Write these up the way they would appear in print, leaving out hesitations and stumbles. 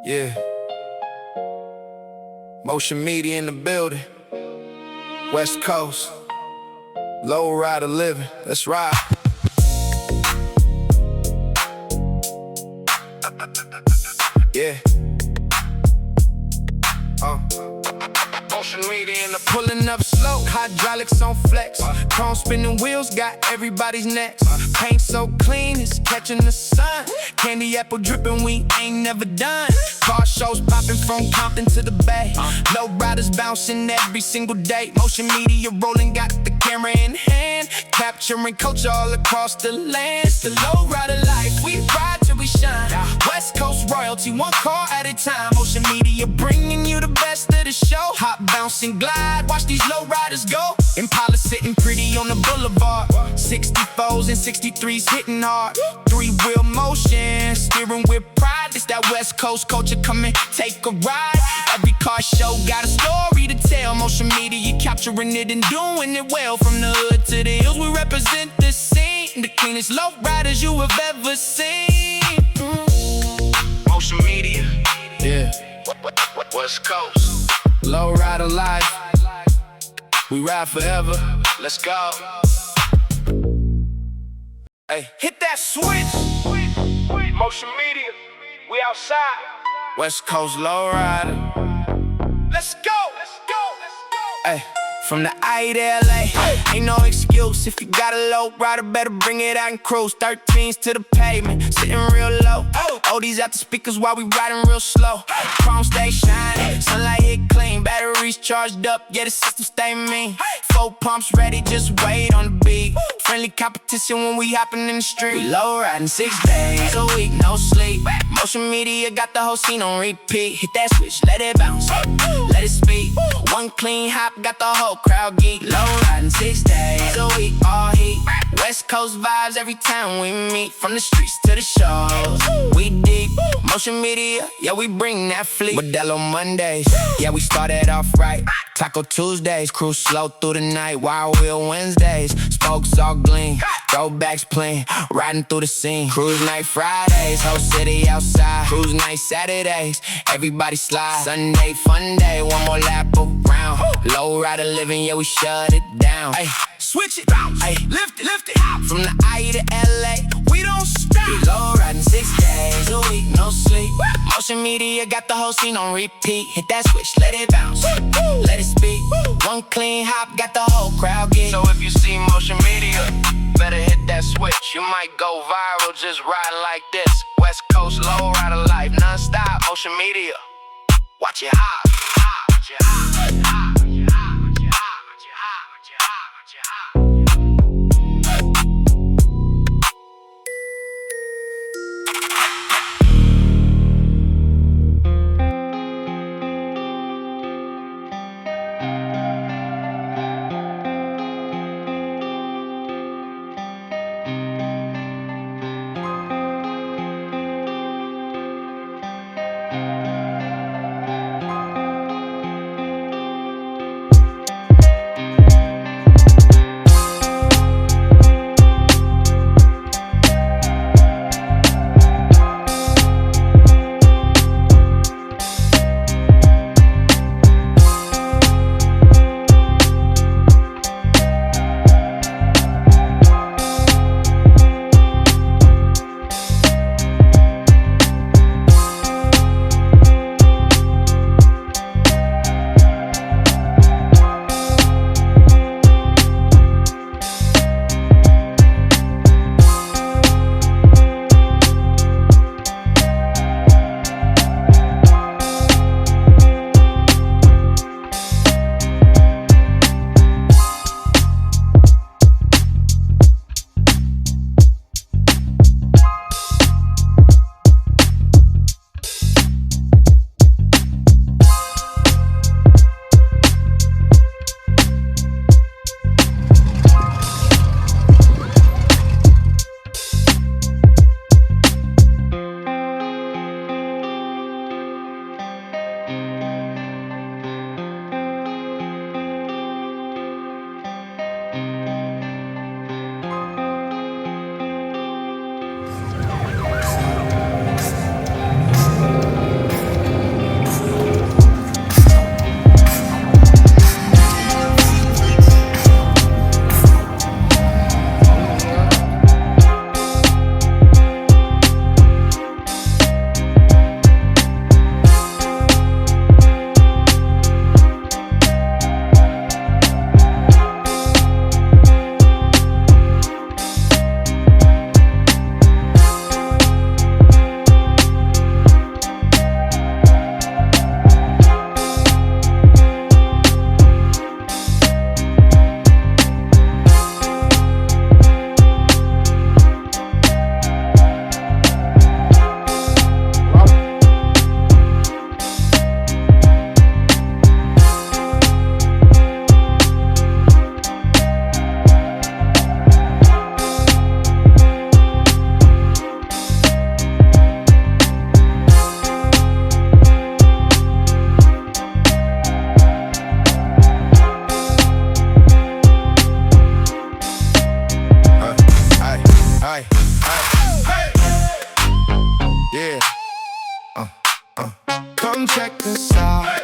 Yeah. Motion media in the building. West Coast. Lowrider living. Let's ride. Yeah. Motion media in the pulling up slow. Hydraulics on flex. Chrome spinning wheels got everybody's necks. Paint so clean, it's catching the sun. Candy apple dripping, we ain't never done. Car shows popping from Compton to the Bay. Lowriders bouncing every single day. Motion media rolling, got the camera in hand. Capturing culture all across the land. It's the lowrider life, we ride till we shine. West Coast royalty, one car at a time. Motion media bringing you the best of the show. Hop, bounce, and glide, watch these lowriders go. Impala sitting pretty on the boulevard. 64s and 63s hitting hard. Three-wheel motion, steering with pride. It's that West Coast culture, come and take a ride. Every car show got a story to tell. Motion media capturing it and doing it well. From the hood to the hills, we represent the scene. The cleanest lowriders you have ever seen. Motion media, yeah. West Coast, lowrider life. We ride forever. Let's go. Hey, hit that switch. Motion media, we outside. West Coast lowrider. Let's go. Hey, from the I to LA, ain't no excuse. If you got a low rider, better bring it out and cruise. 13s to the pavement, sitting real low. Oldies out the speakers while we riding real slow. Chrome stay shining, sunlight hit clean. Batteries charged up, yeah, the system stay mean. 4 pumps ready, just wait on the beat. Friendly competition when we hopping in the street. We low riding 6 days a week, no sleep. Motion media got the whole scene on repeat. Hit that switch, let it bounce, let it speak. One clean hop, got the whole crowd geek. Low riding 6 days a week, all heat. West Coast vibes every time we meet. From the streets to the shows, we deep. Motion media, yeah, we bring that fleet. Modelo Mondays, yeah, we started off right. Taco Tuesdays, cruise slow through the night. Wild Wheel Wednesdays, spokes all gleam. Throwbacks plain, riding through the scene. Cruise night Fridays, whole city outside. Cruise night Saturdays, everybody slide. Sunday fun day, one more lap around. Lowrider living, yeah, we shut it down. Ay, switch it, ay, lift it. From the I to LA, we don't stop. We low riding 6 days a week, no sleep. Motion media got the whole scene on repeat. Hit that switch, let it bounce, let it speak. One clean hop, got the whole crowd geek. So if you see motion media, better hit that switch. You might go viral just riding like this. West Coast lowrider life, non-stop. Motion media, watch it hop. Come check us out.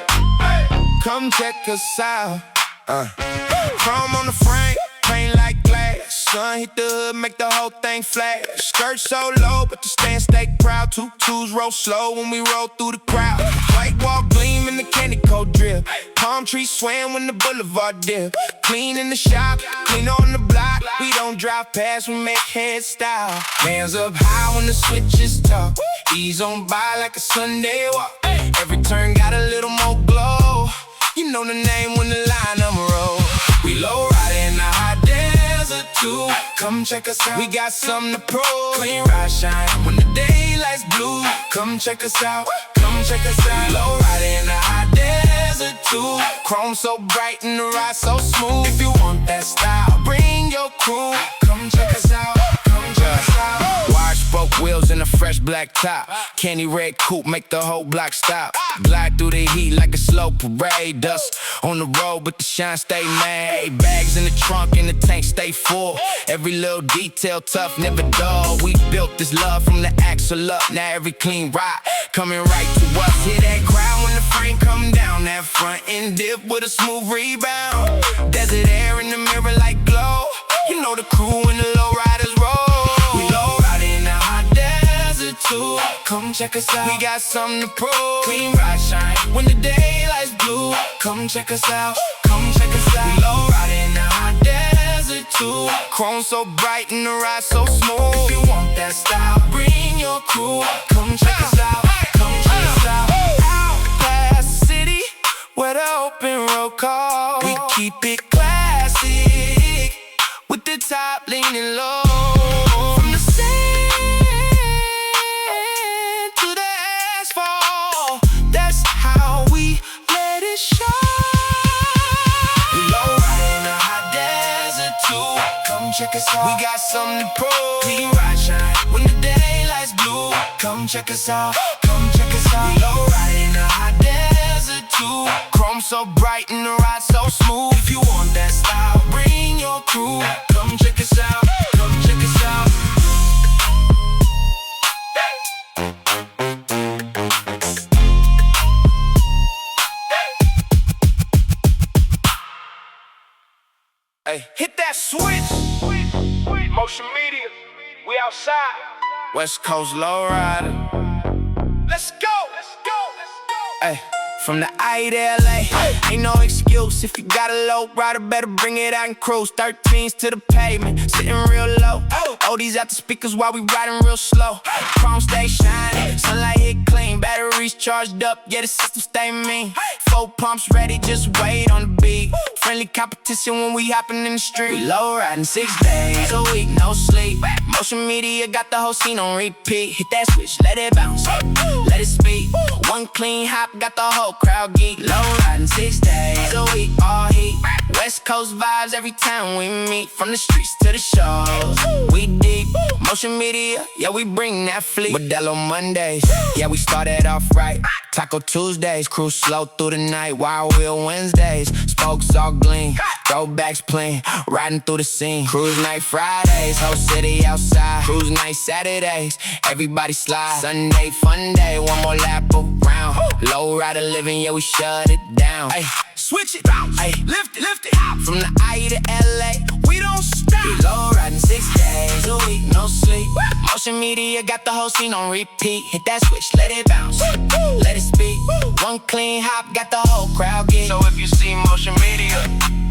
Come check us out. Chrome on the frame, paint like glass. Sun hit the hood, make the whole thing flash. Skirt so low, but the stand stay proud. Two twos roll slow when we roll through the crowd. White wall gleam in the candy coat drip. Palm trees swam when the boulevard dip. Clean in the shop, clean on the block. We don't drive past, we make head style. Hands up high when the switches talk. Ease on by like a Sunday walk. Every turn got a little more glow. You know the name when the line I'm roll. We low rider in the hot desert too. Come check us out, we got something to prove. Clean ride shine when the daylight's blue. Come check us out, come check us out. We low rider in the hot desert too. Chrome so bright and the ride so smooth. If you want that style, bring your crew. Come check us out, come check us out. Wide spoke wheels and a fresh black top. Candy red coupe make the whole block stop. Glide through the heat like a slow parade. Dust on the road but the shine stay made. Bags in the trunk and the tank stay full. Every little detail tough, never dull. We built this love from the axle up. Now every clean ride coming right to us. Hear that crowd when the frame come down. That front end dip with a smooth rebound. Desert air in the mirror like glow. You know the crew and the lowriders roll. We lowrider in the hot desert too. Come check us out, we got something to prove. Clean ride shine when the daylight's blue. Come check us out, come check us out. We lowrider in the hot desert too. Chrome so bright and the ride so smooth. If you want that style, bring your crew. Come check us out, come check us out. Out past the city where the open road call. We keep it classic with the top leaning low. From the sand to the asphalt, that's how we let it show. We low rider in the hot desert too. Come check us out, we got something to prove. Clean ride shine when the daylight's blue. Come check us out, come check us out. We low rider in the hot desert too. Chrome so bright and the ride so smooth. If you want that style, bring your crew. Come check us out, come check us out. Hey, hit that switch. Motion media, we outside. West Coast Lowrider. Let's go, let's go, let's go. Hey. From the I to LA, ain't no excuse. If you got a low rider, better bring it out and cruise. 13s to the pavement, sitting real low. Oldies out the speakers while we riding real slow. Chrome stay shining, sunlight hit clean. Batteries charged up, yeah, the system stay mean. 4 pumps ready, just wait on the beat. Friendly competition when we hopping in the street. We low riding 6 days a week, no sleep. Motion media got the whole scene on repeat. Hit that switch, let it bounce, let it speak. One clean hop, got the whole crowd geek. Low riding 6 days a week, all heat. West Coast vibes every time we meet. From the streets to the shows, we deep. Motion media, yeah, we bring that fleet. Modelo Mondays, yeah, we started off right. Taco Tuesdays, cruise slow through the night. Wild Wheel Wednesdays, spokes all gleam. Throwbacks plain, riding through the scene. Cruise night Fridays, whole city outside. Cruise night Saturdays, everybody slide. Sunday fun day, one more lap around. Low rider living, yeah, we shut it down. Ay, switch it, ay, lift it, lift it. From the I to LA, we don't stop. We low riding 6 days a week, no sleep. Motion media got the whole scene on repeat. Hit that switch, let it bounce, let it speak. One clean hop, got the whole crowd geek. So if you see motion media,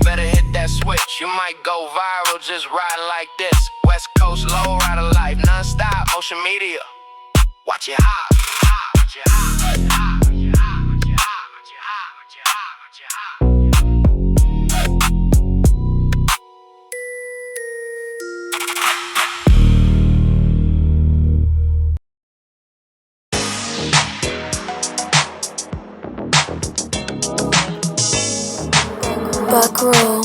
better hit that switch. You might go viral just riding like this. West Coast low rider life, non-stop. Motion media, watch it hop, watch it hop, watch it hop, watch it hop, watch it hop, watch it hop, watch it hop, watch it hop. Buck roll.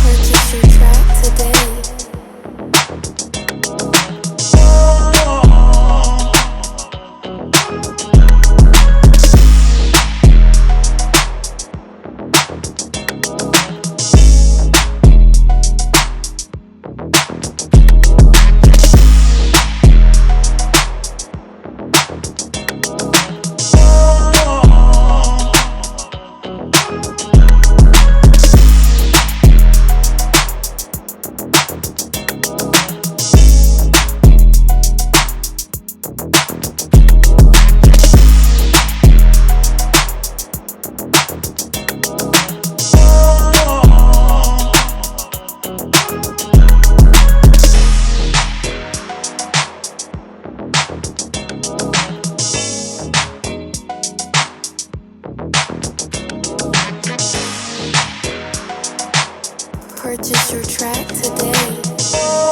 Purchase your track today. today.